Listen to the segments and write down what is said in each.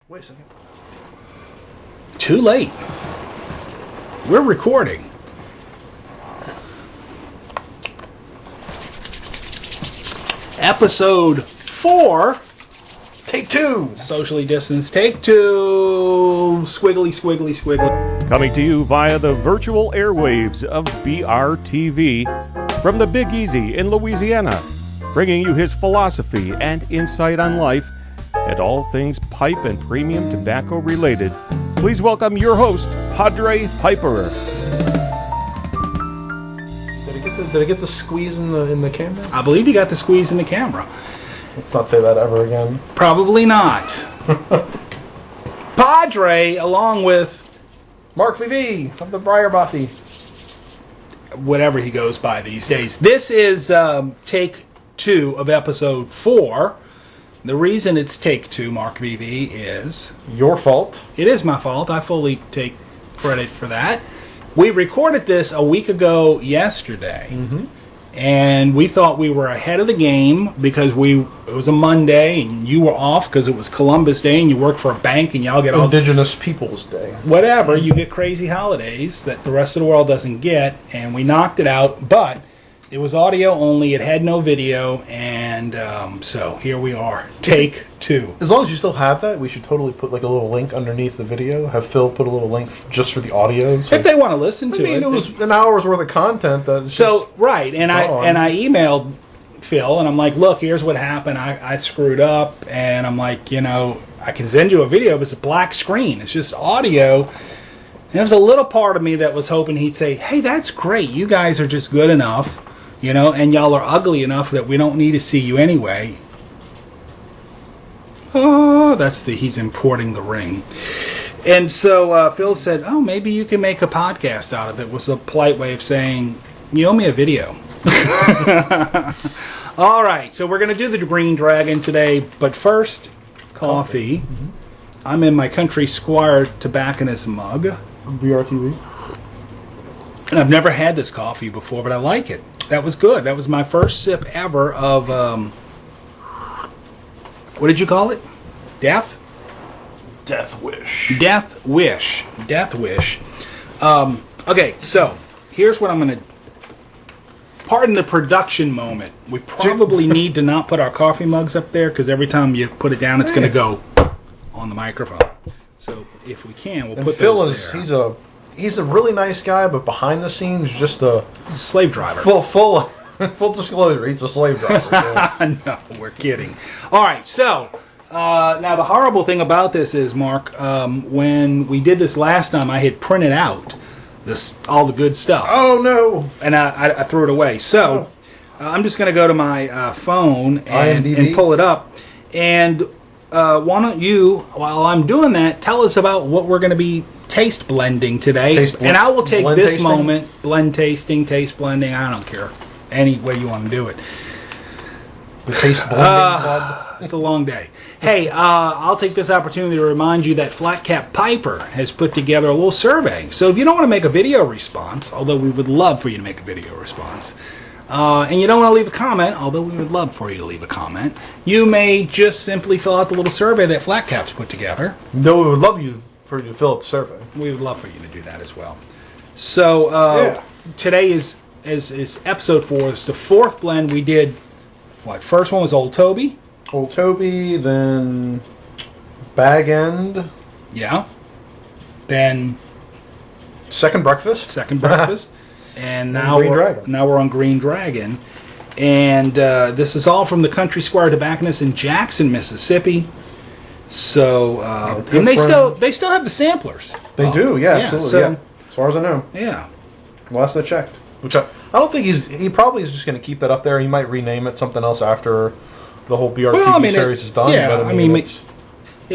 Wait a second. Too late. We're recording. Episode 4. Take 2. Socially distanced. Take 2. Squiggly, squiggly, squiggly. Coming to you via the virtual airwaves of BRTV from the Big Easy in Louisiana, bringing you his philosophy and insight on life and all things pipe and premium tobacco related. Please welcome your host, Padre Piper. Did I get the squeeze in the camera? I believe you got the squeeze in the camera. Let's not say that ever again. Probably not. Padre, along with Mark VV of the Briarbothy. whatever he goes by these days. This is take 2 of episode 4. The reason it's take 2, Mark VV, is... Your fault. It is my fault. I fully take credit for that. We recorded this a week ago yesterday. Mm-hmm. And we thought we were ahead of the game because it was a Monday and you were off because it was Columbus Day and you work for a bank and y'all get all... Indigenous Peoples Day. Whatever, you get crazy holidays that the rest of the world doesn't get, and we knocked it out, but it was audio only, it had no video, and so here we are, take 2. As long as you still have that, we should totally put like a little link underneath the video. Have Phil put a little link just for the audio. So If they want to listen to it. it was an hour's worth of content. Right, and I emailed Phil, and I'm like, look, here's what happened, I screwed up, and I'm like, I can send you a video, but it's a black screen, it's just audio. And there was a little part of me that was hoping he'd say, hey, that's great, you guys are just good enough, and y'all are ugly enough that we don't need to see you anyway. Oh, he's importing the ring. And so Phil said, oh, maybe you can make a podcast out of it. Was a polite way of saying, you owe me a video. All right, so we're going to do the Green Dragon today, but first, coffee. Mm-hmm. I'm in my Country Squire tobacconist mug. BRTV. And I've never had this coffee before, but I like it. That was good. That was my first sip ever of, what did you call it? Death Wish. Okay, so here's what I'm going to... Pardon the production moment. We probably need to not put our coffee mugs up there, because every time you put it down, it's going to go on the microphone. So if we can, we'll put Phil those there. He's a really nice guy, but behind the scenes, just He's a slave driver. Full disclosure, he's a slave driver. Yeah. No, we're kidding. All right, so now the horrible thing about this is, Mark, when we did this last time, I had printed out all the good stuff. Oh no! And I threw it away. So I'm just going to go to my phone and pull it up. And why don't you, while I'm doing that, tell us about what we're going to be taste blending today. And I will take this tasting? moment, blend tasting, taste blending, I don't care. Any way you want to do it. The Taste Blending Club. It's a long day. Hey, I'll take this opportunity to remind you that Flat Cap Piper has put together a little survey. So if you don't want to make a video response, although we would love for you to make a video response, and you don't want to leave a comment, although we would love for you to leave a comment, you may just simply fill out the little survey that Flat Cap's put together. No, we would love for you to fill out the survey. We would love for you to do that as well. So today is episode 4. It's the 4th blend. We did, first one was Old Toby. Old Toby, then Bag End. Yeah. Then Second Breakfast. And now we're on Green Dragon. And this is all from the Country Squire Tobacconist in Jackson, Mississippi. So and they still have the samplers. They do, yeah, absolutely. So, yeah. As far as I know. Yeah. Last I checked. Which I don't think he probably is just going to keep that up there. He might rename it something else after the whole BRTV series is done. Yeah,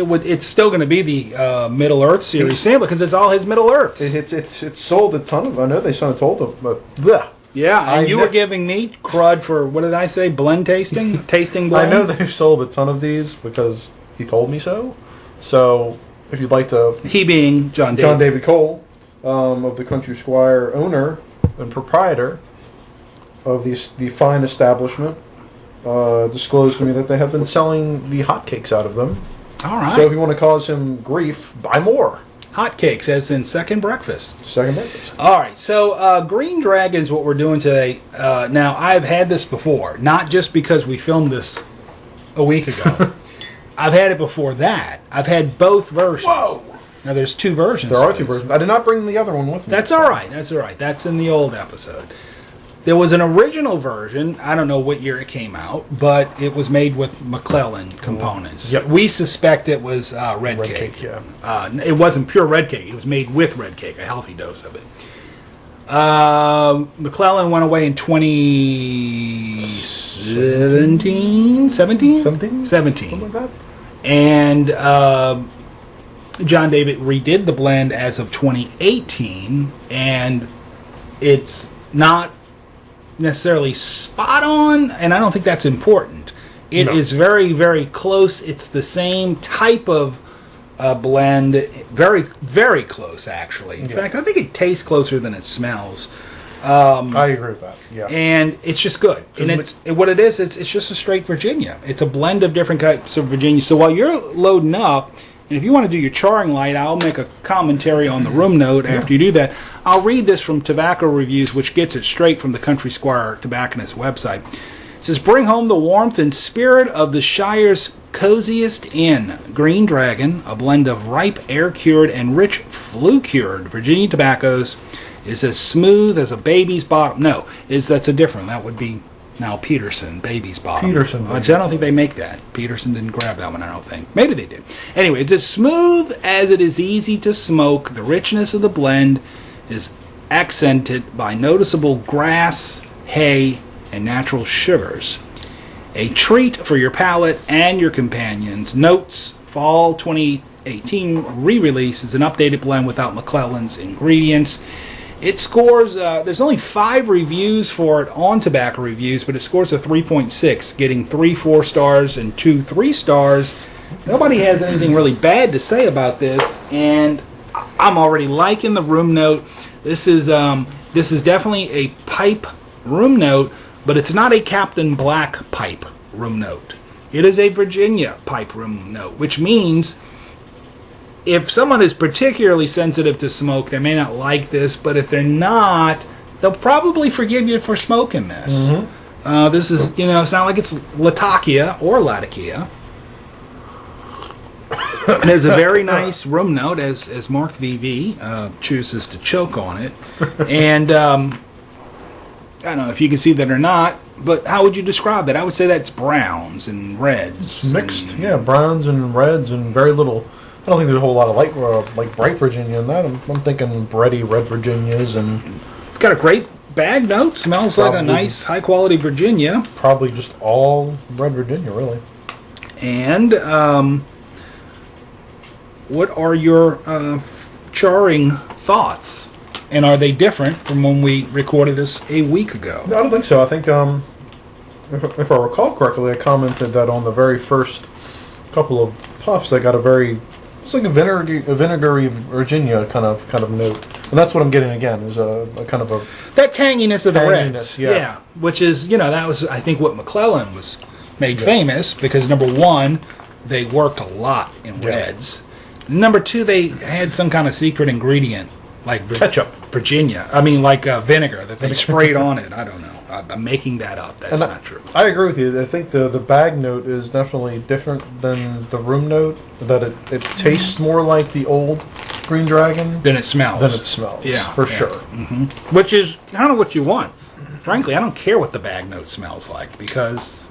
but it's still going to be the Middle Earth series sample because it's all his Middle Earths. It's sold a ton of. I know they sort of told them, but bleh. Yeah, and you were giving me crud for, what did I say? Blend tasting, tasting blend. I know they've sold a ton of these because he told me so. So if you'd like to, he being John David Cole, of the Country Squire, owner and proprietor of the fine establishment, disclosed to me that they have been selling the hotcakes out of them All right. So if you want to cause him grief, buy more. Hotcakes, as in second breakfast. Second breakfast. All right, so Green Dragon is what we're doing today. Now, I've had this before, not just because we filmed this a week ago. I've had it before that. I've had both versions. Whoa! Now, there's two versions. There are two versions. I did not bring the other one with me. That's all right. That's all right. That's in the old episode. There was an original version. I don't know what year it came out, but it was made with McClellan components. Yep. We suspect it was red cake. Yeah. It wasn't pure red cake. It was made with red cake, a healthy dose of it. McClellan went away in 2017? 17? 17. Something like that. And John David redid the blend as of 2018, and it's not necessarily spot on, and I don't think that's important. It is very, very close. It's the same type of blend, very, very close, actually. In fact, I think it tastes closer than it smells. I agree with that. Yeah. And it's just good. And what it is, it's just a straight Virginia. It's a blend of different types of Virginia. So while you're loading up, and if you want to do your charring light, I'll make a commentary on the room note after you do that. I'll read this from Tobacco Reviews, which gets it straight from the Country Squire tobacconist website. It says, bring home the warmth and spirit of the Shire's coziest inn. Green Dragon, a blend of ripe, air-cured, and rich, flue-cured Virginia tobaccos, is as smooth as a baby's bottom. No, that's a different. That would be now Peterson, baby's bottom. Peterson. I don't think they make that. Peterson didn't grab that one, I don't think. Maybe they did. Anyway, it's as smooth as it is easy to smoke. The richness of the blend is accented by noticeable grass, hay, and natural sugars. A treat for your palate and your companions. Notes, Fall 2018 re-release is an updated blend without McClellan's ingredients. It scores, there's only 5 reviews for it on Tobacco Reviews, but it scores a 3.6, getting 3 4 stars and 2 3 stars. Nobody has anything really bad to say about this, and I'm already liking the room note. This is definitely a pipe room note, but it's not a Captain Black pipe room note. It is a Virginia pipe room note, which means if someone is particularly sensitive to smoke, they may not like this, but if they're not, they'll probably forgive you for smoking this. Mm-hmm. This is, it's not like it's Latakia or Latakia. There's a very nice room note, as Mark VV chooses to choke on it. And I don't know if you can see that or not, but how would you describe that? I would say that's browns and reds. It's mixed, browns and reds and very little. I don't think there's a whole lot of like bright Virginia in that. I'm thinking bready red Virginias, and it's got a great bag note. Smells like a nice high quality Virginia. Probably just all red Virginia, really. And what are your charring thoughts? And are they different from when we recorded this a week ago? No, I don't think so. I think if I recall correctly, I commented that on the very first couple of puffs, I got it's like a vinegary Virginia kind of note, and that's what I'm getting again. Is a kind of a that tanginess of the reds, which is that was I think what McClellan was made famous because number one, they worked a lot in reds. Number two, they had some kind of secret ingredient like ketchup, Virginia. I mean, like vinegar that they sprayed on it. I don't know. I'm making that up. That's not true. I agree with you. I think the bag note is definitely different than the room note. That it tastes more like the old Green Dragon than it smells. Yeah, for sure. Mm-hmm. Which is kind of what you want. Frankly, I don't care what the bag note smells like because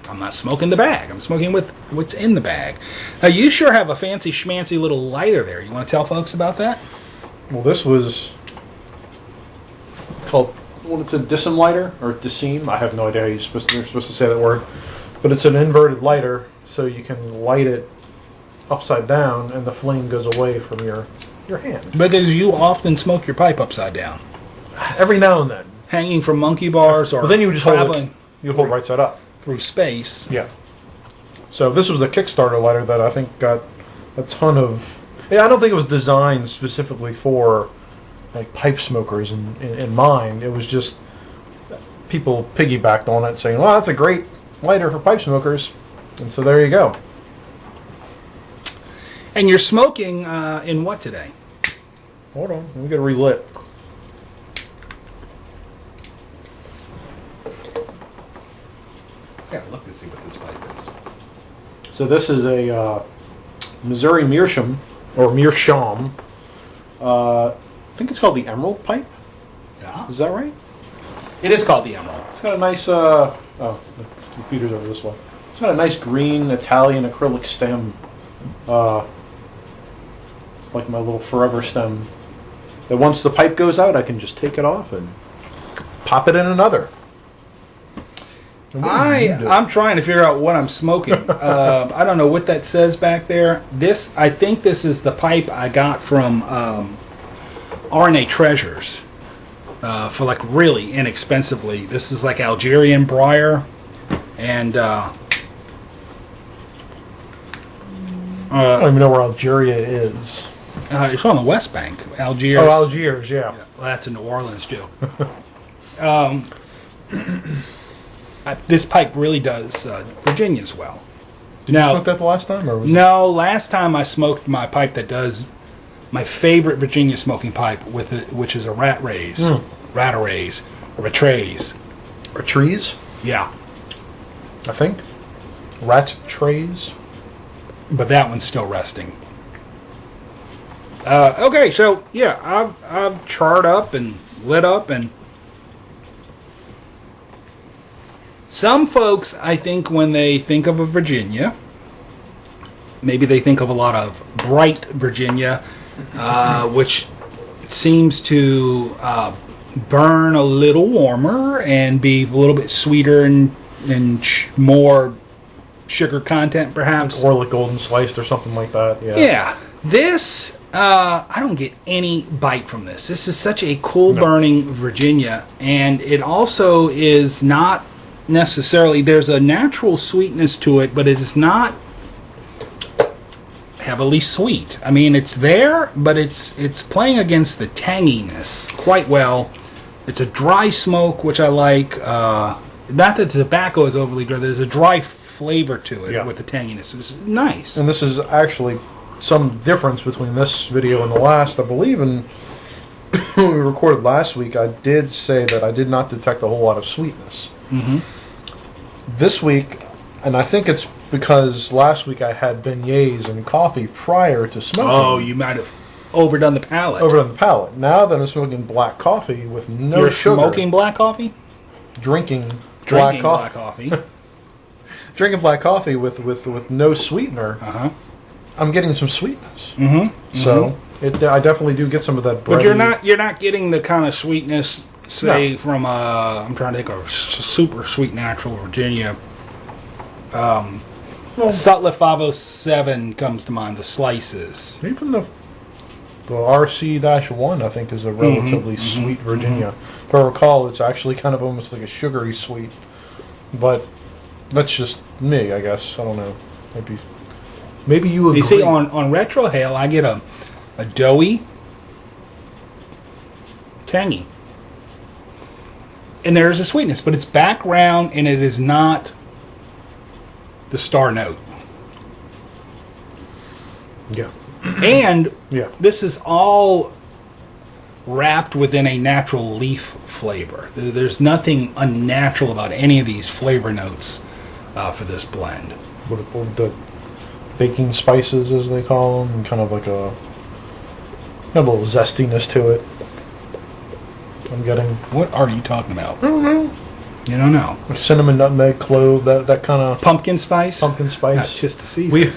I'm not smoking the bag. I'm smoking with what's in the bag. Now, you sure have a fancy schmancy little lighter there. You want to tell folks about that? Well, this was called. Well, it's a Dissim lighter or Dissim. I have no idea how they're supposed to say that word, but it's an inverted lighter, so you can light it upside down, and the flame goes away from your hand. Because you often smoke your pipe upside down. Every now and then, hanging from monkey bars, or but then you just traveling. Hold right side up through space. Yeah. So this was a Kickstarter lighter that I think got a ton of. Yeah, I don't think it was designed specifically for like pipe smokers in mind. It was just people piggybacked on it saying, well, that's a great lighter for pipe smokers. And so there you go. And you're smoking in what today? Hold on, let me get it relit. I gotta look to see what this pipe is. So this is a Missouri Meerschaum, or Meerschaum. I think it's called the Emerald Pipe. Yeah. Is that right? It is called the Emerald. It's got a nice, oh, the computer's over this way. It's got a nice green Italian acrylic stem. It's like my little forever stem. That once the pipe goes out, I can just take it off and pop it in another. I'm trying to figure out what I'm smoking. I don't know what that says back there. I think this is the pipe I got from RNA Treasures for like really inexpensively. This is like Algerian briar, and I don't even know where Algeria is. it's on the West Bank. Algiers. Oh, Algiers, yeah. Well, that's in New Orleans too. This pipe really does Virginia as well. Did you smoke that the last time? Or was No, last time I smoked my pipe that does my favorite Virginia smoking pipe with it, which is a rat raise, rat raise, or a trays. Or trees? Yeah, I think. Rat trays? but that one's still resting. Okay, so yeah, I've charred up and lit up, and some folks, I think, when they think of a Virginia, maybe they think of a lot of bright Virginia, which seems to burn a little warmer and be a little bit sweeter and more sugar content, perhaps. Or like golden sliced or something like that. Yeah. Yeah. This, I don't get any bite from this. This is such a cool burning Virginia, and it also is not necessarily, there's a natural sweetness to it, but it is not heavily sweet. I mean, it's there, but it's playing against the tanginess quite well. It's a dry smoke, which I like. Not that the tobacco is overly dry. There's a dry flavor to it with the tanginess. It's nice. And this is actually some difference between this video and the last. I believe in when we recorded last week, I did say that I did not detect a whole lot of sweetness. Mm-hmm. This week, and I think it's because last week I had beignets and coffee prior to smoking. Oh, you might have overdone the palate. Overdone the palate. Now that I'm smoking black coffee with no You're sugar. smoking black coffee? Drinking black coffee. Black coffee. Drinking black coffee with no sweetener. Uh-huh. I'm getting some sweetness. Mm-hmm. So I definitely do get some of that bread. But you're not getting the kind of sweetness, say, from I'm trying to think of super sweet natural Virginia. Sutler 507 comes to mind, the slices. Even the RC-1, I think, is a relatively sweet Virginia. If I recall, it's actually kind of almost like a sugary sweet. But that's just me, I guess. I don't know. Maybe you agree. You see, on Retro Hail, I get a doughy, tangy. And there's a sweetness, but it's background, and it is not the star note. Yeah. And Yeah. this is all wrapped within a natural leaf flavor. There's nothing unnatural about any of these flavor notes for this blend. What the baking spices, as they call them, and kind of like a little zestiness to it. I'm getting. What are you talking about? I don't know. You don't know. Cinnamon, nutmeg, clove, that kind of Pumpkin spice? pumpkin spice. That's just a season.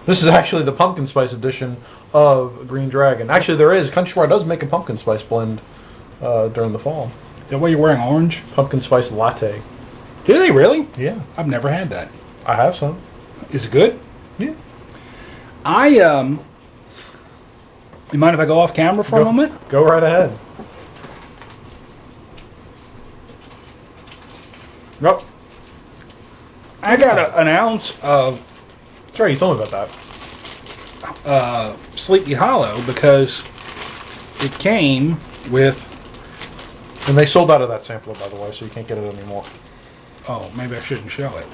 This is actually the pumpkin spice edition of Green Dragon. Actually, there is. Countrywide does make a pumpkin spice blend during the fall. Is that why you're wearing orange? Pumpkin spice latte. Do they really? Yeah. I've never had that. I have some. Is it good? Yeah. You mind if I go off camera for a moment? Go right ahead. Nope. I got an ounce of That's right, you told me about that. Sleepy Hollow because it came with... And they sold out of that sampler, by the way, so you can't get it anymore. Oh, maybe I shouldn't show it.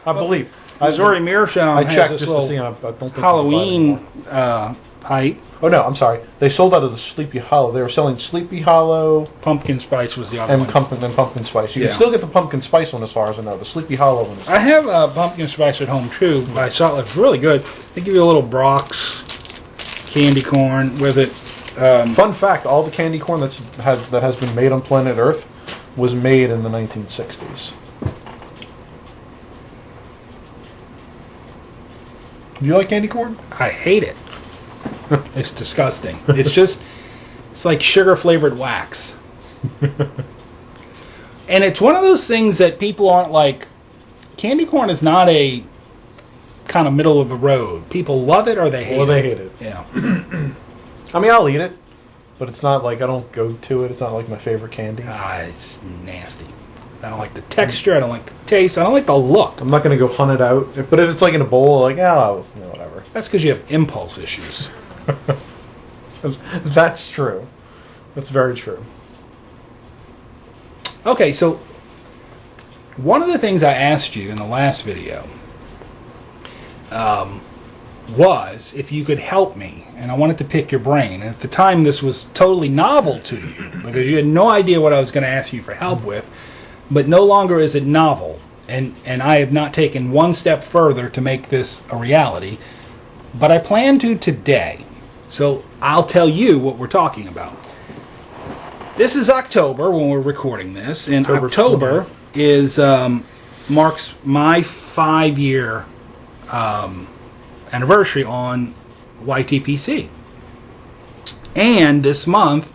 I believe. Missouri Meerschaum I has checked this just to little see. I don't think Halloween pipe. Oh no, I'm sorry. They sold out of the Sleepy Hollow. They were selling Sleepy Hollow Pumpkin spice was the other and one. pumpkin spice. You Yeah. can still get the pumpkin spice one, as far as I know. The Sleepy Hollow one is. I have pumpkin spice at home too. I saw it. It's really good. They give you a little Brock's candy corn with it. Fun fact: all the candy corn that has been made on planet Earth was made in the 1960s. Do you like candy corn? I hate it. It's disgusting. It's like sugar flavored wax. And it's one of those things that people aren't like. Candy corn is not a kind of middle of the road. People love it or they hate it. Or they hate it. Yeah. I mean, I'll eat it, but it's not like I don't go to it. It's not like my favorite candy. It's nasty. I don't like the texture. I don't like the taste. I don't like the look. I'm not going to go hunt it out. But if it's like in a bowl, like, oh, you know, whatever. That's because you have impulse issues. That's true. That's very true. Okay, so one of the things I asked you in the last video was if you could help me, and I wanted to pick your brain. And at the time, this was totally novel to you because you had no idea what I was going to ask you for help with. But no longer is it novel, and I have not taken one step further to make this a reality. But I plan to today. So I'll tell you what we're talking about. This is October when we're recording this, and October is marks my 5-year anniversary on YTPC. And this month,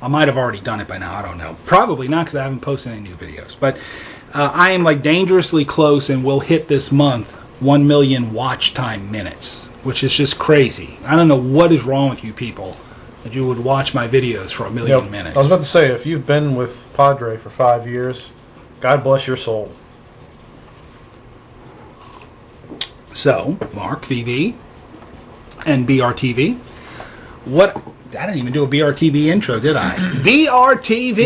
I might have already done it by now, I don't know. Probably not because I haven't posted any new videos. But I am like dangerously close and will hit this month 1 million watch time minutes, which is just crazy. I don't know what is wrong with you people that you would watch my videos for 1 million minutes. I was about to say, if you've been with Padre for 5 years, God bless your soul. So, Mark, VV, and BRTV, what... I didn't even do a BRTV intro, did I? BRTV!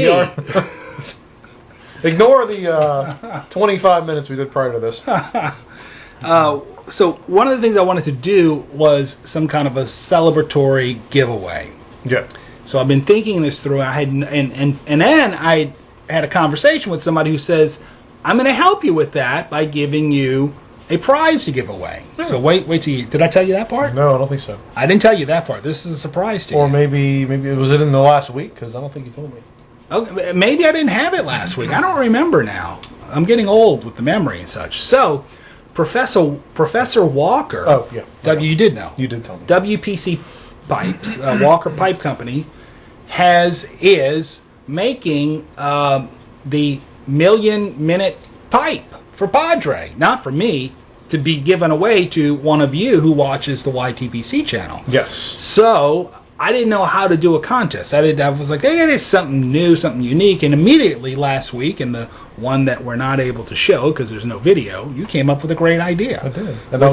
Ignore the 25 minutes we did prior to this. So one of the things I wanted to do was some kind of a celebratory giveaway. Yeah. So I've been thinking this through. I had and then I had a conversation with somebody who says, I'm going to help you with that by giving you a prize to give away. Yeah. So wait till you... Did I tell you that part? No, I don't think so. I didn't tell you that part. This is a surprise to you. Or maybe was it in the last week? Because I don't think you told me. Okay, maybe I didn't have it last week. I don't remember now. I'm getting old with the memory and such. So, Professor Walker... Oh, yeah. You did know. You did tell me. WPC Pipes, Walker Pipe Company, is making the 1,000,000-minute pipe for Padre, not for me, to be given away to one of you who watches the YTPC channel. Yes. So I didn't know how to do a contest. I was like, hey, it is something new, something unique. And immediately last week, in the one that we're not able to show because there's no video, you came up with a great idea. I did. And I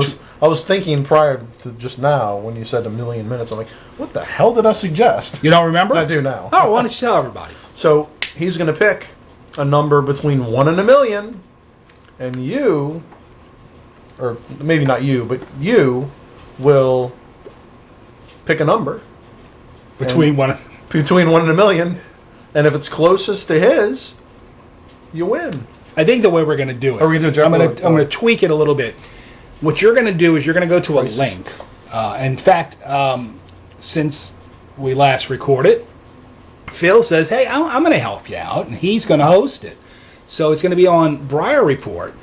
was thinking prior to just now when you said 1,000,000 minutes, I'm like, what the hell did I suggest? You don't remember? I do now. Oh, why don't you tell everybody? So he's going to pick a number between 1 and 1,000,000, and you, or maybe not you, but you will pick a number. Between 1 and 1,000,000, and if it's closest to his, you win. I think the way we're going to do it, Are we gonna do I'm going to tweak it a little bit. What you're going to do is you're going to go to a link. In fact, since we last recorded, Phil says, hey, I'm going to help you out, and he's going to host it. So it's going to be on Briar Report,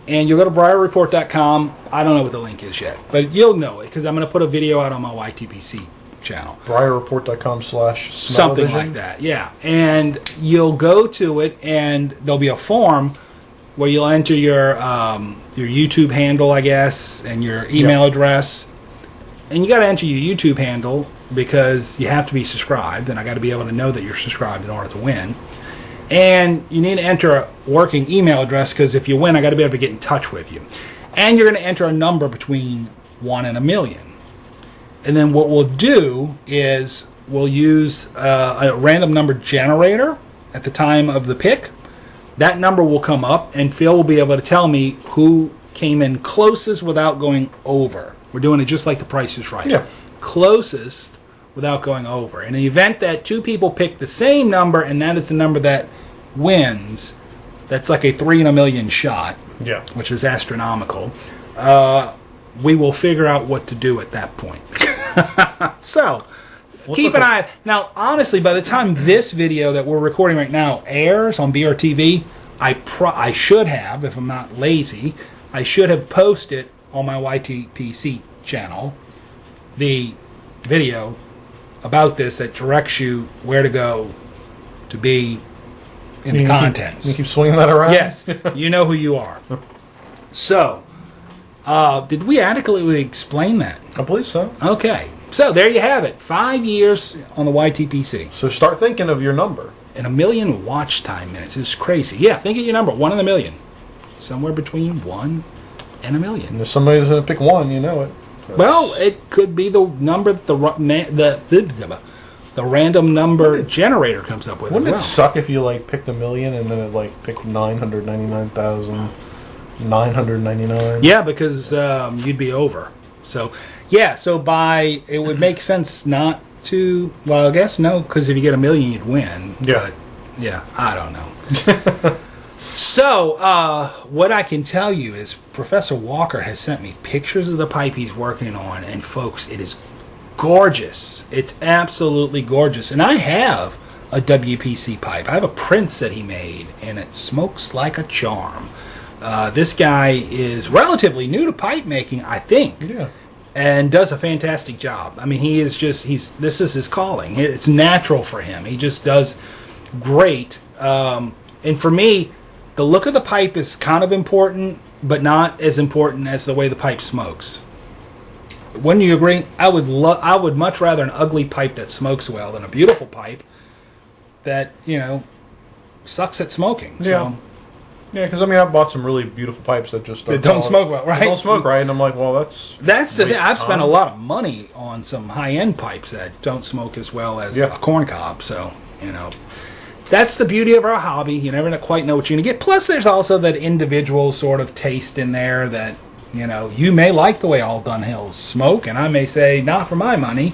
and you'll go to briarreport.com. I don't know what the link is yet, but you'll know it because I'm going to put a video out on my YTPC channel. briarreport.com/smell-o-vision. Something like that, yeah. And you'll go to it, and there'll be a form where you'll enter your YouTube handle, I guess, and your email address. And you got to enter your YouTube handle because you have to be subscribed, and I got to be able to know that you're subscribed in order to win. And you need to enter a working email address because if you win, I got to be able to get in touch with you. And you're going to enter a number between 1 and 1,000,000. And then what we'll do is we'll use a random number generator at the time of the pick. That number will come up, and Phil will be able to tell me who came in closest without going over. We're doing it just like The Price is Right. Yeah. Closest without going over. In the event that two people pick the same number and that is the number that wins, that's like a 3 in a million shot, Yeah. which is astronomical. We will figure out what to do at that point. So, keep an eye. Now, honestly, by the time this video that we're recording right now airs on BRTV, I should have, if I'm not lazy, I should have posted on my YTPC channel the video about this that directs you where to go to be in the contents. You keep swinging that around? Yes, you know who you are. So, did we adequately explain that? I believe so. Okay. So, there you have it. 5 years on the YTPC. So start thinking of your number. And 1 million watch time minutes. It's crazy. Yeah, think of your number. 1 in a million. Somewhere between 1 and 1 million. And if somebody's going to pick 1, you know it. Well, it could be the number that the random number generator comes up with. Wouldn't as well. it suck if you like picked 1 million and then it like picked 999,999? Yeah, because you'd be over. So, yeah, so it would make sense not to, well, I guess no, because if you get 1 million, you'd win. Yeah. But, yeah, I don't know. So, what I can tell you is Professor Walker has sent me pictures of the pipe he's working on, and folks, it is gorgeous. It's absolutely gorgeous. And I have a WPC pipe. I have a Prince that he made, and it smokes like a charm. This guy is relatively new to pipe making, I think. Yeah. And does a fantastic job. I mean, this is his calling. It's natural for him. He just does great. And for me, the look of the pipe is kind of important, but not as important as the way the pipe smokes. Wouldn't you agree? I would much rather an ugly pipe that smokes well than a beautiful pipe that, sucks at smoking. Yeah. So, Yeah, because I mean, I bought some really beautiful pipes that just don't smoke well, right? They don't smoke right, and I'm like, well, that's the thing. I've spent a time. lot of money on some high-end pipes that don't smoke as well as Yeah. a corn cob. So, that's the beauty of our hobby. You never quite know what you're going to get. Plus, there's also that individual sort of taste in there that, you may like the way all Dunhills smoke, and I may say, not for my money.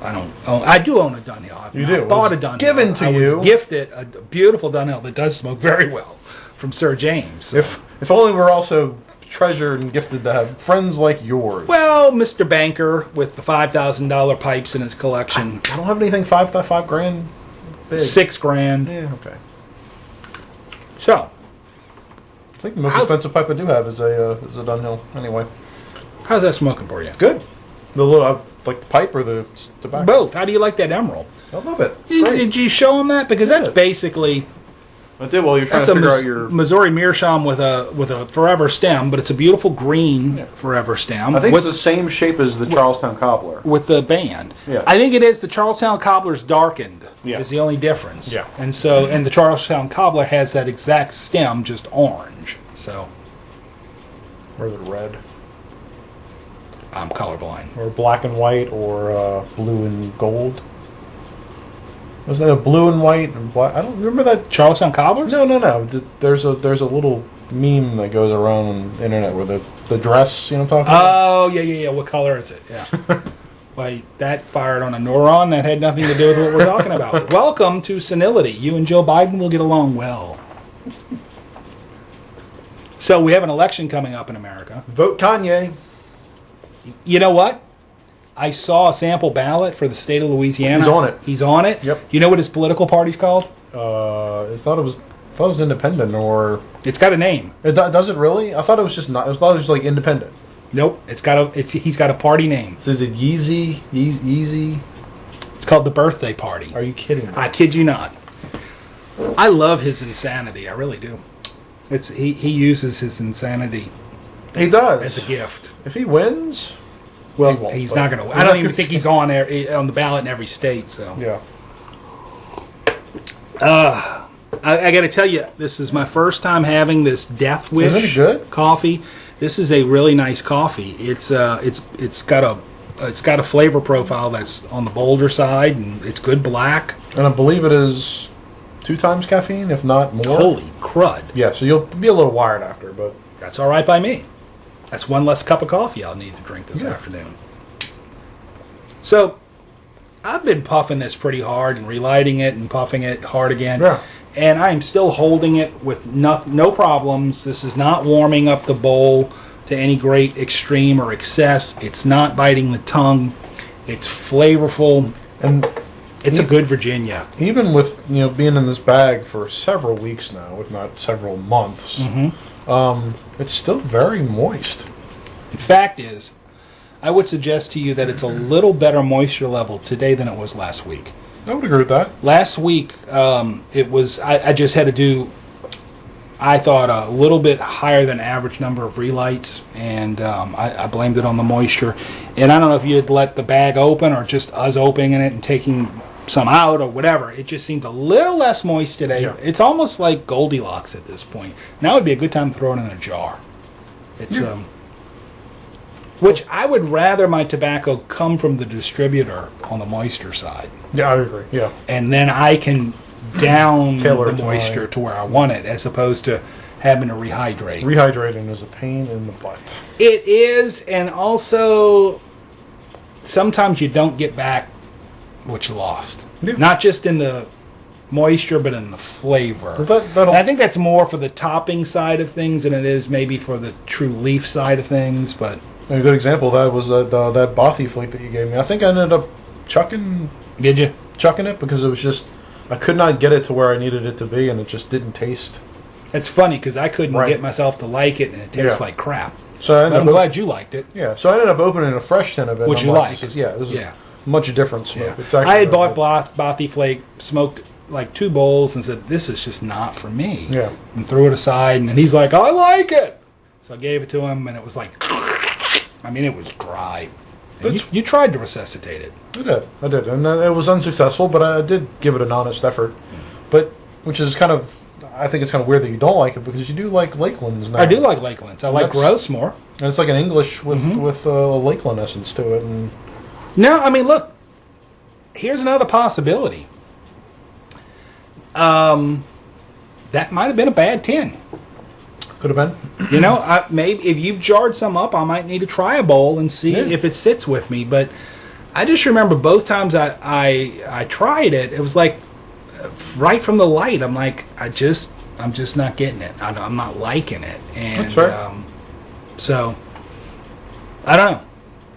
I do own a Dunhill. I've You not do. bought a It was Dunhill. given to I you. was gifted a beautiful Dunhill that does smoke very well from Sir James. So. If only we're also treasured and gifted to have friends like yours. Well, Mr. Banker with the $5,000 pipes in his collection. I don't have anything $5 grand big. $6,000. Yeah, okay. So, I think the most expensive pipe I do have is a Dunhill. Anyway, how's that smoking for you? good. The little like the pipe or the tobacco. Both. How do you like that emerald? I love it. It's great. Did you show him that? Because that's basically I did while you're trying that's to a figure out your. Missouri meerschaum with a forever stem, but it's a beautiful green forever stem. I think it's the same shape as the Charlestown Cobbler. With the band. Yeah. I think it is the Charlestown Cobbler's darkened. Yeah. Is the only difference. Yeah. And the Charlestown Cobbler has that exact stem, just orange. So Or the red. I'm colorblind. Or black and white, or blue and gold. Was that a blue and white and black? I don't remember that. Charlestown Cobblers? No. There's a little meme that goes around on the internet where the dress, you know what I'm talking about? Oh, yeah. What color is it? Yeah. Wait, that fired on a neuron that had nothing to do with what we're talking about. Welcome to senility. You and Joe Biden will get along well. So we have an election coming up in America. Vote Kanye. You know what? I saw a sample ballot for the state of Louisiana. He's on it. He's on it? Yep. You know what his political party's called? I thought it was independent, or It's got a name. does it really? I thought it was just not. I thought it was like independent. Nope. He's got a party name. So is it Yeezy? It's called the Birthday Party. Are you kidding me? I kid you not. I love his insanity. I really do. He uses his insanity He does. as a gift. If he wins, Well, he won't, he's but- not going to. I don't even think he's on the ballot in every state. So Yeah. I got to tell you, this is my first time having this Death Wish Isn't it good? coffee. This is a really nice coffee. It's got a flavor profile that's on the bolder side, and it's good black. And I believe it is 2 times caffeine, if not more. Holy crud! Yeah, so you'll be a little wired after, but That's all right by me. That's one less cup of coffee I'll need to drink this afternoon. So, I've been puffing this pretty hard and relighting it and puffing it hard again. Yeah. And I am still holding it with no problems. This is not warming up the bowl to any great extreme or excess. It's not biting the tongue. It's flavorful. And it's a good Virginia. Even with being in this bag for several weeks now, if not several months, it's still very moist. The fact is, I would suggest to you that it's a little better moisture level today than it was last week. I would agree with that. Last week, it was. I just had to do, I thought, a little bit higher than average number of relights, and I blamed it on the moisture. And I don't know if you had let the bag open or just us opening it and taking some out or whatever. It just seemed a little less moist today. Yeah. It's almost like Goldilocks at this point. Now would be a good time to throw it in a jar. It's which I would rather my tobacco come from the distributor on the moisture side. Yeah, I agree. Yeah. And then I can down the moisture to where I want it, as opposed to having to rehydrate. Rehydrating is a pain in the butt. It is, and also sometimes you don't get back what you lost. Yeah. Not just in the moisture, but in the flavor. I think that's more for the topping side of things than it is maybe for the true leaf side of things. But a good example of that was that Bothy flake that you gave me. I think I ended up chucking. Did you? Chucking it because it was just, I could not get it to where I needed it to be, and it just didn't taste. It's funny because I couldn't get myself to like it, and it tastes like crap. So I'm glad you liked it. Yeah, so I ended up opening a fresh tin of it. Which you like? This is much different smoke. Yeah. I had bought Bothy flake, smoked like 2 bowls, and said, this is just not for me. Yeah. And threw it aside, and he's like, I like it. So I gave it to him, and it was like, I mean, it was dry. You tried to resuscitate it. I did, and it was unsuccessful, but I did give it an honest effort. But, which is kind of, I think it's kind of weird that you don't like it, because you do like Lakelands now. I do like Lakelands. I like Grossmore. And it's like an English with Lakeland essence to it. And no, I mean, look, here's another possibility. That might have been a bad tin. Could have been. Maybe if you've jarred some up, I might need to try a bowl and see if it sits with me. But I just remember both times I tried it, it was like right from the light. I'm like, I'm just not getting it. I'm not liking it. And that's fair. So I don't know.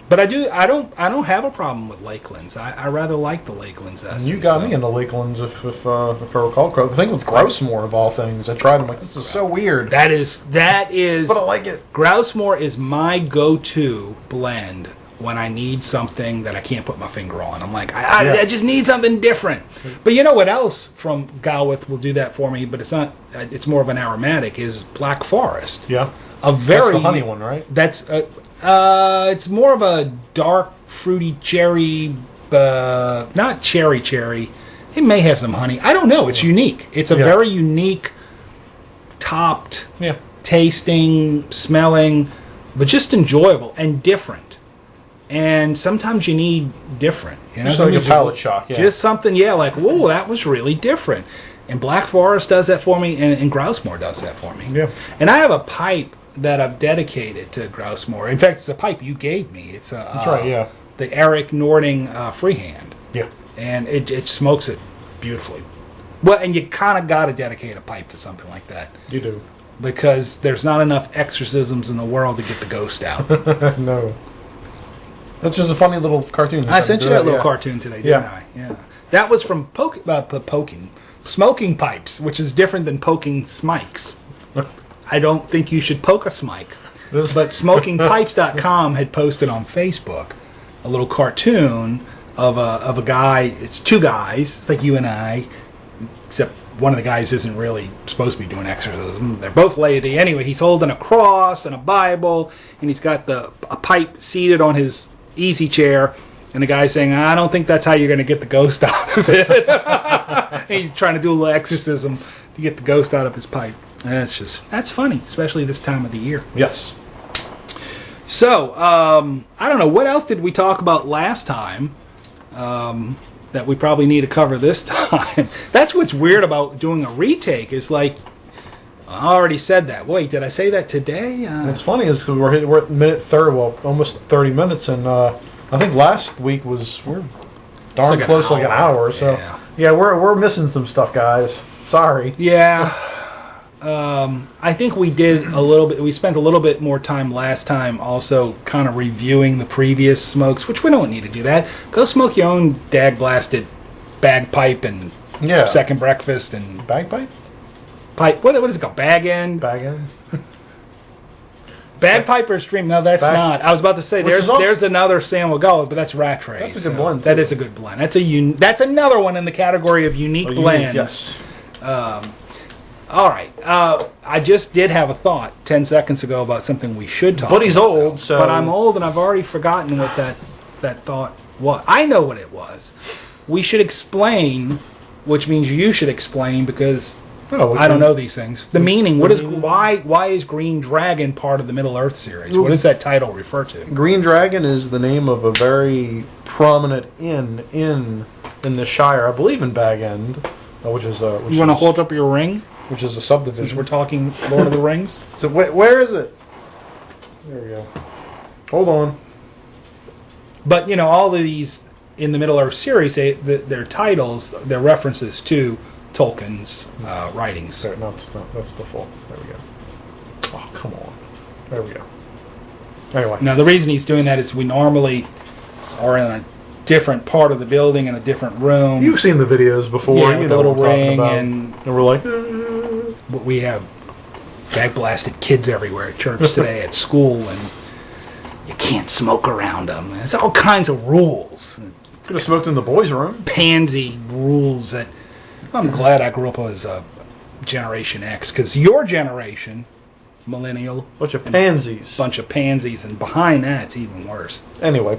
But I don't have a problem with Lakelands. I rather like the Lakelands essence. You got me into Lakelands if I recall correctly. The thing with Grousmore of all things, I tried. I'm like, this is so weird. That is. But I like it. Grousmore is my go-to blend when I need something that I can't put my finger on. I'm like, I just need something different. But you know what else from Galwith will do that for me? But it's not. It's more of an aromatic. Is Black Forest. Yeah. That's the honey one, right? That's. It's more of a dark, fruity cherry, not cherry. It may have some honey. I don't know. It's unique. It's a very unique, topped, tasting, smelling, but just enjoyable and different. And sometimes you need different. Just like a palate shock. Yeah. Just something, like, whoa, that was really different. And Black Forest does that for me, and Grousmore does that for me. Yeah. And I have a pipe that I've dedicated to Grousmore. In fact, it's a pipe you gave me. It's that's right, yeah. The Eric Nording freehand. Yeah. And it smokes it beautifully. Well, and you kind of got to dedicate a pipe to something like that. You do. Because there's not enough exorcisms in the world to get the ghost out. No. That's just a funny little cartoon. I sent you that little cartoon today, didn't I? Yeah. That was from Smoking Pipes, which is different than poking smikes. I don't think you should poke a smike. But SmokingPipes.com had posted on Facebook a little cartoon of a guy. It's 2 guys. It's like you and I, except one of the guys isn't really supposed to be doing exorcism. They're both laity. Anyway, he's holding a cross and a Bible, and he's got a pipe seated on his easy chair. And the guy's saying, I don't think that's how you're going to get the ghost out of it. He's trying to do a little exorcism to get the ghost out of his pipe. And that's funny, especially this time of the year. Yes. So, I don't know, what else did we talk about last time that we probably need to cover this time? That's what's weird about doing a retake, is like, I already said that. Wait, did I say that today? It's funny is we're at minute 30, well, almost 30 minutes, and I think last week we're darn like close, like an hour. So yeah, we're missing some stuff, guys. Sorry. Yeah. I think we did a little bit. We spent a little bit more time last time, also kind of reviewing the previous smokes, which we don't need to do that. Go smoke your own dag-blasted bagpipe and second breakfast and bagpipe. Pipe. What is it called? Bag end. Bag end. Bagpiper stream. No, that's not. I was about to say there's another San Wagolla, but that's Rat Race. That's a good blend. That is a good blend. That's another one in the category of unique blends. Yes. All right. I just did have a thought 10 seconds ago about something we should talk about. But he's old, so... But I'm old, and I've already forgotten what that thought was. I know what it was. We should explain, which means you should explain, because I don't know these things. The meaning. Why is Green Dragon part of the Middle-earth series? What does that title refer to? Green Dragon is the name of a very prominent inn in the Shire. I believe in Bag End, which is... you want to hold up your ring? Which is a subdivision. Since we're talking Lord of the Rings. So where is it? There we go. Hold on. But, all of these in the Middle-earth series, their titles, their references to Tolkien's writings. There, that's the full. There we go. Oh, come on. There we go. Anyway. Now, the reason he's doing that is we normally are in a different part of the building, in a different room. You've seen the videos before. Yeah, with a little ring. And we're like... We have bag-blasted kids everywhere at church today, at school, and you can't smoke around them. There's all kinds of rules. Could have smoked in the boys' room. Pansy rules that... I'm glad I grew up as a Generation X, because your generation, millennial... Bunch of pansies. And behind that, it's even worse. Anyway,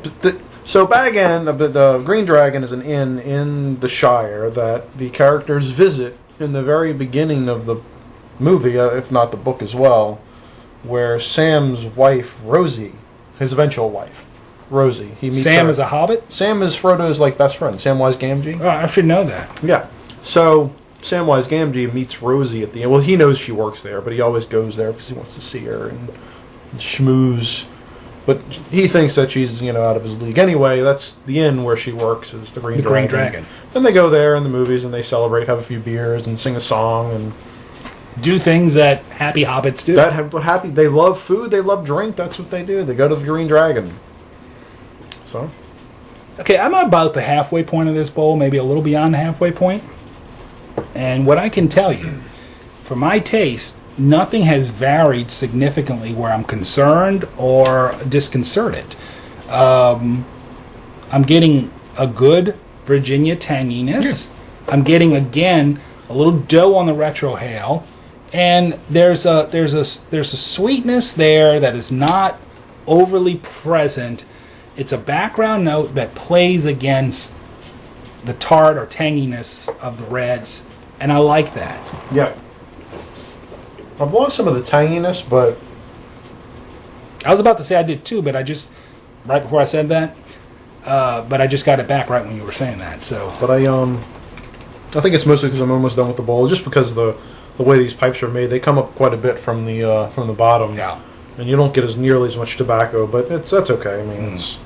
so Bag End, the Green Dragon is an inn in the Shire that the characters visit in the very beginning of the movie, if not the book as well, where Sam's wife, Rosie, his eventual wife, Rosie, he meets Sam her. is a hobbit? Sam is Frodo's best friend, Samwise Gamgee. Oh, I should know that. Yeah. So Samwise Gamgee meets Rosie at the end. Well, he knows she works there, but he always goes there because he wants to see her and schmooze. But he thinks that she's, out of his league. Anyway, that's the inn where she works, is the Green Dragon. And they go there in the movies and they celebrate, have a few beers and sing a song and do things that happy hobbits do. They love food, they love drink, that's what they do. They go to the Green Dragon. So okay, I'm about the halfway point of this bowl, maybe a little beyond the halfway point. And what I can tell you, for my taste, nothing has varied significantly where I'm concerned or disconcerted. I'm getting a good Virginia tanginess. Yeah. I'm getting, again, a little dough on the retrohale, and there's a sweetness there that is not overly present. It's a background note that plays against the tart or tanginess of the reds, and I like that. Yeah. I've lost some of the tanginess, but... I was about to say I did too, but I just... Right before I said that, but I just got it back right when you were saying that, so... But I think it's mostly because I'm almost done with the bowl, just because the way these pipes are made, they come up quite a bit from the bottom. Yeah. And you don't get nearly as much tobacco, but that's okay. I mean, it's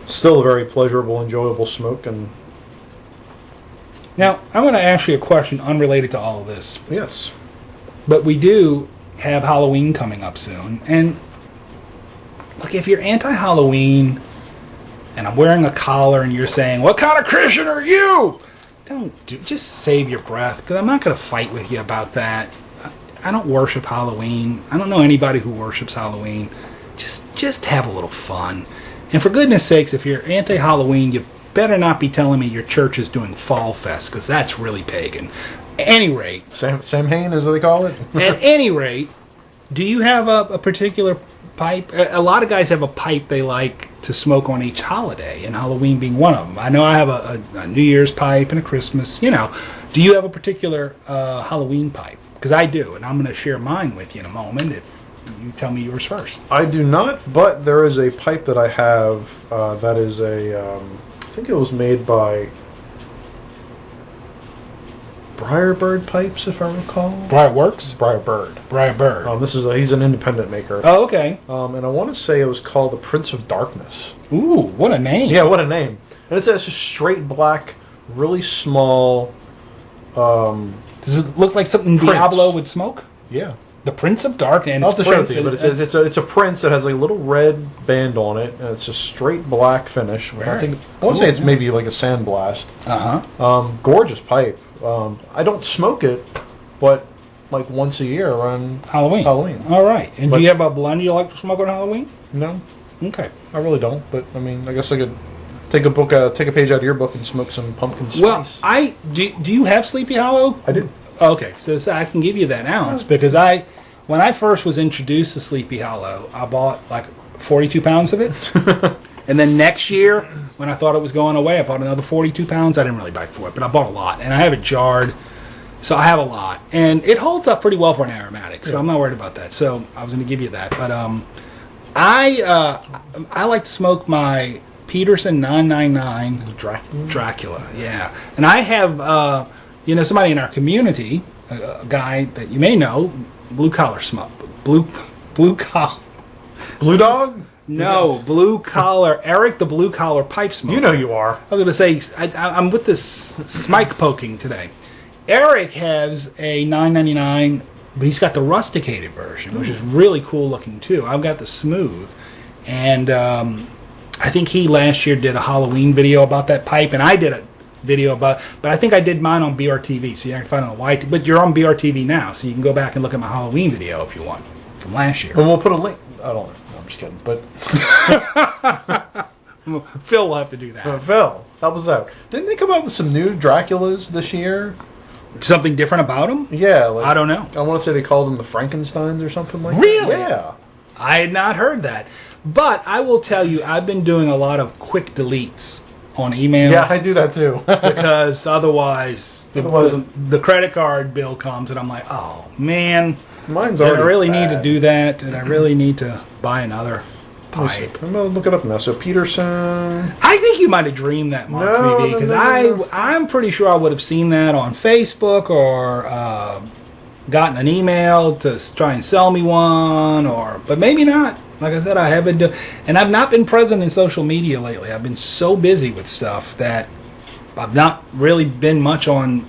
still a very pleasurable, enjoyable smoke, and... Now, I'm going to ask you a question unrelated to all of this. Yes. But we do have Halloween coming up soon. And look, if you're anti-Halloween and I'm wearing a collar and you're saying, what kind of Christian are you? Just save your breath, because I'm not going to fight with you about that. I don't worship Halloween. I don't know anybody who worships Halloween. Just have a little fun. And for goodness sakes, if you're anti-Halloween, you better not be telling me your church is doing Fall Fest, because that's really pagan. At any rate... Samhain, as they call it? At any rate, do you have a particular pipe? A lot of guys have a pipe they like to smoke on each holiday, and Halloween being one of them. I know I have a New Year's pipe and a Christmas, Do you have a particular Halloween pipe? Because I do, and I'm going to share mine with you in a moment if you tell me yours first. I do not, but there is a pipe that I have that is I think it was made by... Briarbird pipes, if I recall. Briarworks? Briarbird. Briarbird. He's an independent maker. Oh, okay. And I want to say it was called the Prince of Darkness. Ooh, what a name. Yeah, what a name. And it's just straight black, really small. Does it look like something Prince. Diablo would smoke? Yeah. The Prince of Dark, and I'll it's have to show it Prince. to you, but it's a Prince that has a little red band on it, and it's a straight black finish. I want to say it's maybe like a sandblast. Gorgeous pipe. I don't smoke it, but like once a year around Halloween. All right. And do you have a blend you like to smoke on Halloween? No. Okay. I really don't, but I mean, I guess I could take a page out of your book and smoke some pumpkin spice. Well, do you have Sleepy Hollow? I do. Okay, so I can give you that ounce because when I first was introduced to Sleepy Hollow, I bought like 42 pounds of it. And then next year, when I thought it was going away, I bought another 42 pounds. I didn't really buy for it, but I bought a lot. And I have it jarred, so I have a lot. And it holds up pretty well for an aromatic, so I'm not worried about that. So I was going to give you that. But I like to smoke my Peterson 999 Dracula, yeah. And I have... somebody in our community, a guy that you may know, blue collar smoke, blue collar, Blue Dog? No, blue collar, Eric the blue collar pipe smoker. You know you are. I was going to say, I'm with this smike poking today. Eric has a 999, but he's got the rusticated version, which is really cool looking too. I've got the smooth, and I think he last year did a Halloween video about that pipe, and I did a video about, but I think I did mine on BRTV, so you can find it on YT. But you're on BRTV now, so you can go back and look at my Halloween video if you want from last year. And we'll put a link. I don't know. I'm just kidding. But Phil will have to do that. Phil, help us out. Didn't they come out with some new Draculas this year? Something different about them? Yeah, like, I don't know. I want to say they called them the Frankensteins or something like really? that. Yeah. I had not heard that, but I will tell you, I've been doing a lot of quick deletes on emails. Yeah, I do that too. Because otherwise, the credit card bill comes and I'm like, oh man, mine's did already I really bad. need to do that? Did I really need to buy another pipe? I'm gonna look it up now. So Peterson. I think you might have dreamed that, Mark TV, because I'm pretty sure I would have seen that on Facebook or gotten an email to try and sell me one, but maybe not. Like I said, I haven't and I've not been present in social media lately. I've been so busy with stuff that I've not really been much on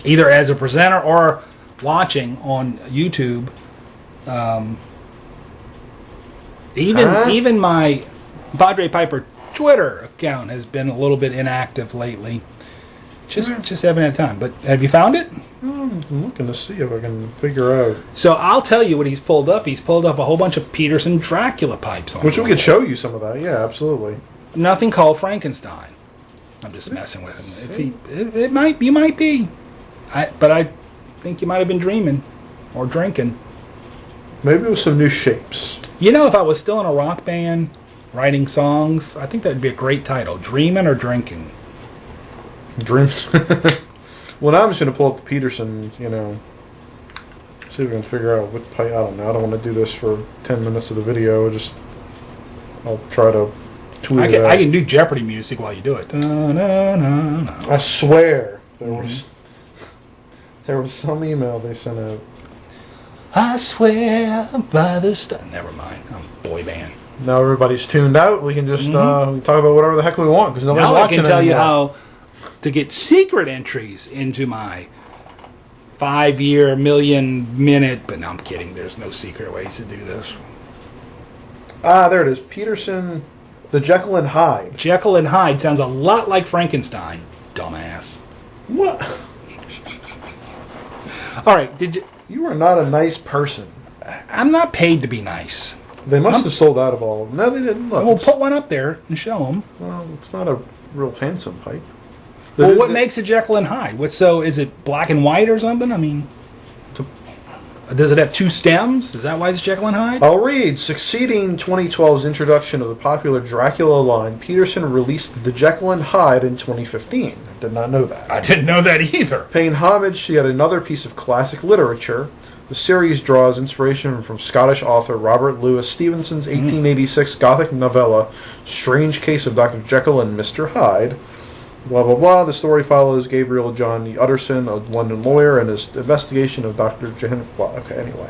either as a presenter or watching on YouTube. Even my Padre Piper Twitter account has been a little bit inactive lately. Just haven't had time. But have you found it? I'm looking to see if I can figure out. So I'll tell you what he's pulled up. He's pulled up a whole bunch of Peterson Dracula pipes. Which we could show you some of that. Yeah, absolutely. Nothing called Frankenstein. I'm just messing with him. You might be. But I think you might have been dreaming or drinking. Maybe with some new shapes. You know, if I was still in a rock band writing songs, I think that'd be a great title. Dreaming or drinking. Dreams. Well, now I'm just going to pull up the Peterson, see if we can figure out what pipe. I don't know. I don't want to do this for 10 minutes of the video. I'll try to tweet it out. I can do Jeopardy music while you do it. I swear there was some email they sent out. I swear by the star. Never mind. I'm a boy band. Now everybody's tuned out. We can just we can talk about whatever the heck we want because nobody's now watching I can tell anymore. you how to get secret entries into my 5-year, million-minute... But no, I'm kidding. There's no secret ways to do this. There it is. Peterson, the Jekyll and Hyde. Jekyll and Hyde sounds a lot like Frankenstein. Dumbass. What? All right, did you... You are not a nice person. I'm not paid to be nice. They must have sold out of all of them. No, they didn't. Look, We'll put one up there and show them. Well, it's not a real handsome pipe. Well, what makes a Jekyll and Hyde? Is it black and white or something? I mean, does it have 2 stems? Is that why it's Jekyll and Hyde? I'll read. Succeeding 2012's introduction of the popular Dracula line, Peterson released the Jekyll and Hyde in 2015. I did not know that. I didn't know that either. Paying homage to yet another piece of classic literature, the series draws inspiration from Scottish author Robert Louis Stevenson's 1886 Gothic novella, Strange Case of Dr. Jekyll and Mr. Hyde, blah, blah, blah. The story follows Gabriel John Utterson, a London lawyer, and his investigation of Dr. Jehan. Well, okay, anyway.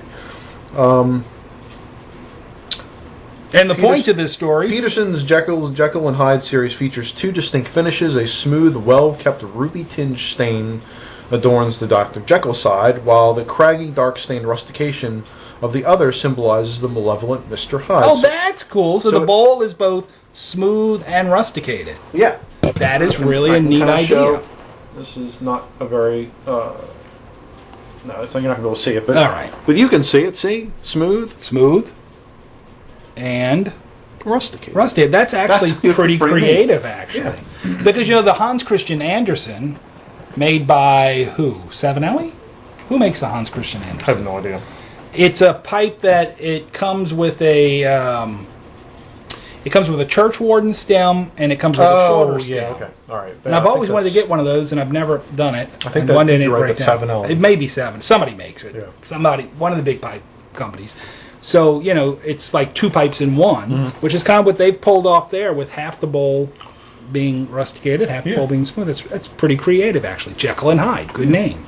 And the point of this story... Peterson's Jekyll and Hyde series features 2 distinct finishes. A smooth, well-kept ruby-tinged stain adorns the Dr. Jekyll side, while the craggy, dark-stained rustication of the other symbolizes the malevolent Mr. Hyde. Oh, that's cool. So the bowl is both smooth and rusticated. Yeah. That is really a neat idea. This is not a very... no, it's not, you're not going to be able to see it. But, all right. But you can see it, see? Smooth. Smooth. And... rusticated. That's actually pretty creative, actually. Yeah. Because, the Hans Christian Andersen, made by who? Savinelli? Who makes the Hans Christian Andersen? I have no idea. It's a pipe that it comes with a church warden stem, and it comes with a shorter stem. Yeah, okay. All right. And I've always wanted to get one of those, and I've never done it. I think one day you're right, that's Savinelli. It may be Savin. Somebody makes it. Yeah. One of the big pipe companies. So, it's like 2 pipes in one, which is kind of what they've pulled off there, with half the bowl being rusticated, half the bowl being smooth. That's pretty creative, actually. Jekyll and Hyde, good name.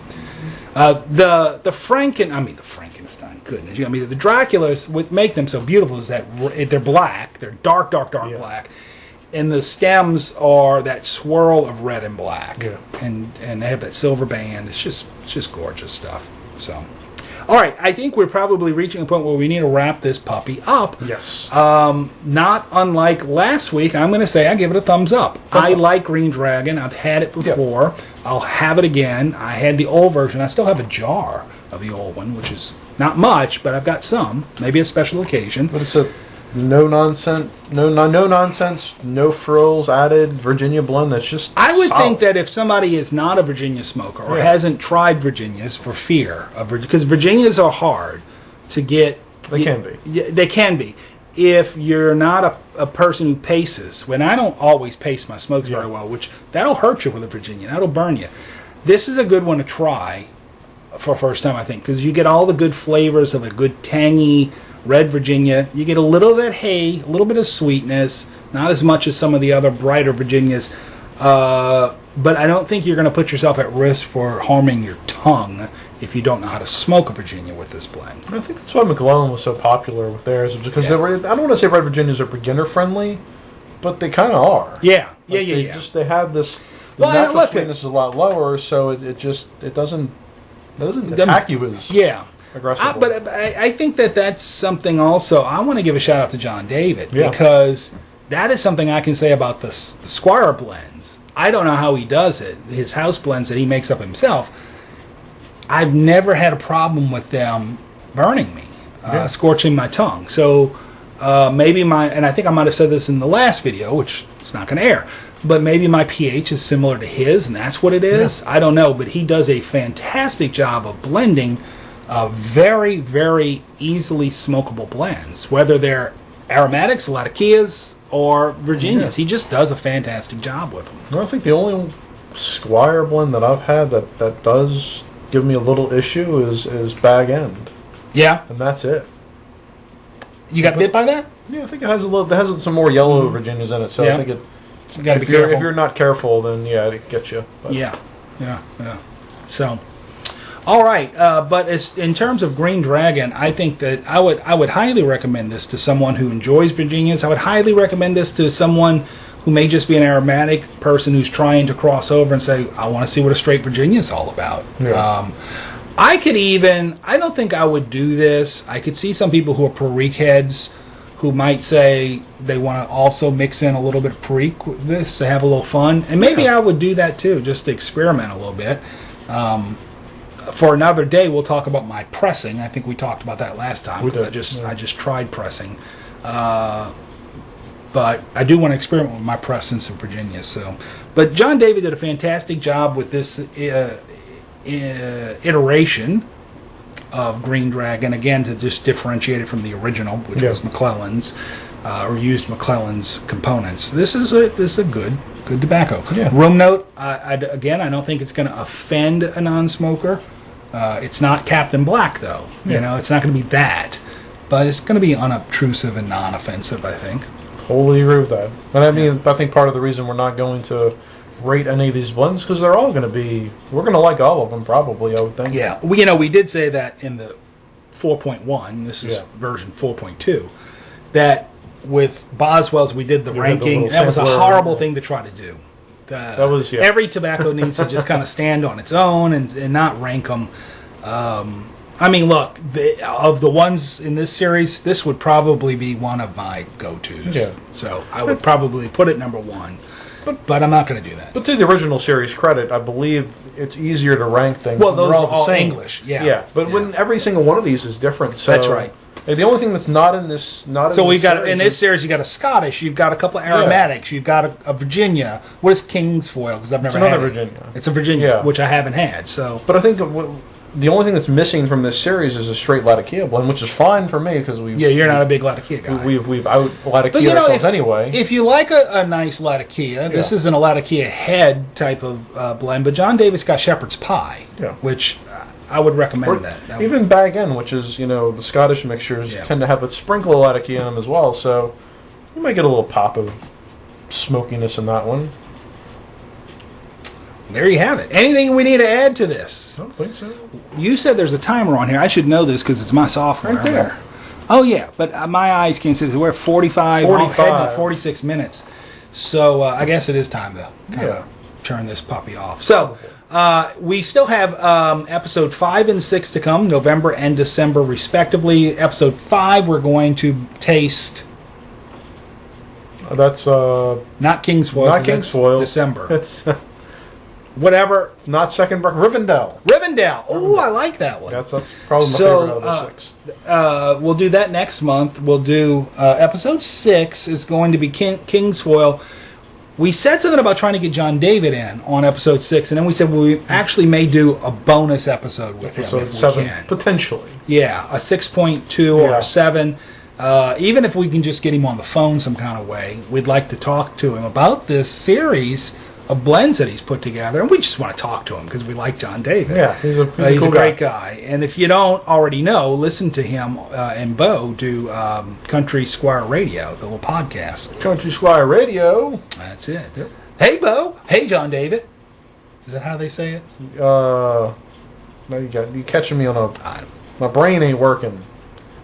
The Frankenstein, goodness. The Draculas, what make them so beautiful is that they're black. They're dark black. And the stems are that swirl of red and black. Yeah. And they have that silver band. It's just gorgeous stuff. So... All right, I think we're probably reaching a point where we need to wrap this puppy up. Yes. Not unlike last week, I'm going to say I give it a thumbs up. I like Green Dragon. I've had it before. Yep. I'll have it again. I had the old version. I still have a jar of the old one, which is not much, but I've got some. Maybe a special occasion. But it's a no nonsense, no frills added Virginia blend that's just I would solid. think that if somebody is not a Virginia smoker or hasn't tried Virginias for fear of because Virginias are hard to get. They can be. They can be. If you're not a person who paces, when I don't always pace my smokes very well, which that'll hurt you with a Virginia, that'll burn you. This is a good one to try for first time, I think, because you get all the good flavors of a good tangy red Virginia. You get a little of that hay, a little bit of sweetness, not as much as some of the other brighter Virginias. But I don't think you're going to put yourself at risk for harming your tongue if you don't know how to smoke a Virginia with this blend. I think that's why McClellan was so popular with theirs, because I don't want to say red Virginias are beginner friendly, but they kind of are. Yeah. They have this. The natural sweetness is a lot lower, so it doesn't attack you as aggressively. But I think that's something also. I want to give a shout out to John David because that is something I can say about the Squire blends. I don't know how he does it. His house blends that he makes up himself. I've never had a problem with them burning me, scorching my tongue. So maybe and I think I might have said this in the last video, which it's not going to air, but maybe my pH is similar to his, and that's what it is. Yeah. I don't know, but he does a fantastic job of blending very, very easily smokable blends, whether they're aromatics, Latakias, or Virginias. Yeah. He just does a fantastic job with them. Well, I think the only Squire blend that I've had that does give me a little issue is Bag End. Yeah. And that's it. You got bit by that? Yeah, I think it has some more yellow Virginias in it, so I think you gotta be careful. If you're not careful, then it gets you. But. Yeah. So, all right. But in terms of Green Dragon, I think that I would highly recommend this to someone who enjoys Virginias. I would highly recommend this to someone who may just be an aromatic person who's trying to cross over and say, I want to see what a straight Virginia is all about. Yeah. I don't think I would do this. I could see some people who are Perique heads who might say they want to also mix in a little bit of Perique with this to have a little fun. And maybe I would do that too, just to experiment a little bit. For another day, we'll talk about my pressing. I think we talked about that last time because I just tried pressing. But I do want to experiment with my press in some Virginia. But John David did a fantastic job with this iteration of Green Dragon, again, to just differentiate it from the original, which was McClellan's, or used McClellan's components. This is a good tobacco. Yeah. Room note, I don't think it's going to offend a non-smoker. It's not Captain Black, though. Yeah. It's not going to be that. But it's going to be unobtrusive and non-offensive, I think. Wholly agree with that. And I think part of the reason we're not going to rate any of these blends because they're all going to be. We're going to like all of them probably. I would think. Yeah, we did say that in the 4.1. This is version 4.2. That with Boswell's we did the ranking. That was a horrible thing to try to do. That was every tobacco needs to just kind of stand on its own and not rank them. I mean, look, of the ones in this series, this would probably be one of my go-tos. Yeah. So I would probably put it number one, but I'm not going to do that. But to the original series credit, I believe it's easier to rank things. Well, those are all English. Yeah. Yeah, but when every single one of these is different. So that's right. The only thing that's not in this, so we got in this series, you got a Scottish, you've got a couple of aromatics, you've got a Virginia. What is Kingsfoil? Because I've never had Virginia. It's a Virginia, which I haven't had. So, but I think the only thing that's missing from this series is a straight Latakia blend, which is fine for me because we. Yeah, you're not a big Latakia guy. We've out Latakia ourselves anyway. If you like a nice Latakia, this isn't a Latakia head type of blend, but John Davis got Shepherd's Pie, which. I would recommend that. Even Bag End, which is, the Scottish mixtures tend to have a sprinkle of Latakia in them as well, so you might get a little pop of smokiness in that one. There you have it. Anything we need to add to this? I don't think so. You said there's a timer on here. I should know this because it's my software. Right there. Oh, yeah, but my eyes can't see this. We're 45. Heading to 46 minutes. So I guess it is time to kind of turn this puppy off. So... we still have episode 5 and 6 to come, November and December respectively. Episode 5 we're going to taste... That's... not Kingsfoil. Not Kingsfoil. December. It's... Whatever. It's not second... Rivendell. Oh, I like that one. That's probably my favorite out of the 6. We'll do that next month. We'll do... episode 6 is going to be Kingsfoil. We said something about trying to get John David in on episode 6, and then we said we actually may do a bonus episode with him if 7, we can. Potentially. Yeah, a 6.2 or a 7. Even if we can just get him on the phone some kind of way, we'd like to talk to him about this series of blends that he's put together, and we just want to talk to him because we like John David. Yeah, he's a cool great guy. And if you don't already know, listen to him and Bo do Country Squire Radio, the little podcast. Country Squire Radio. That's it. Yep. Hey, Bo. Hey, John David. Is that how they say it? No, you catching me on my brain ain't working.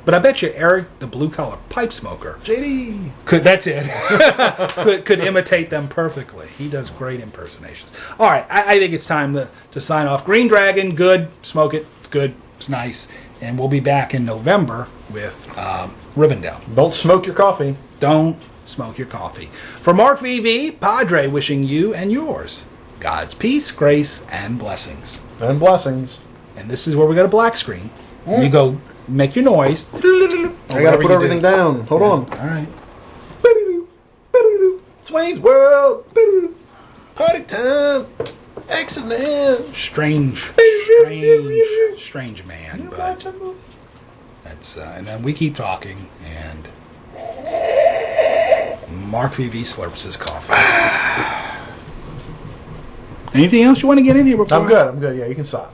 But I bet you Eric, the blue-collar pipe smoker, JD, that's it, could imitate them perfectly. He does great impersonations. All right, I think it's time to sign off. Green Dragon, good. Smoke it. It's good. It's nice. And we'll be back in November with Rivendell. Don't smoke your coffee. Don't smoke your coffee. For Mark VV, Padre wishing you and yours God's peace, grace, and blessings. And blessings. And this is where we got a black screen. You go... Make your noise. I gotta put everything down. Hold on. All right. It's Wayne's World. Party time. Excellent. Strange man. But that's and then we keep talking, and Mark VV slurps his coffee. Anything else you want to get in here before? I'm good. Yeah, you can stop.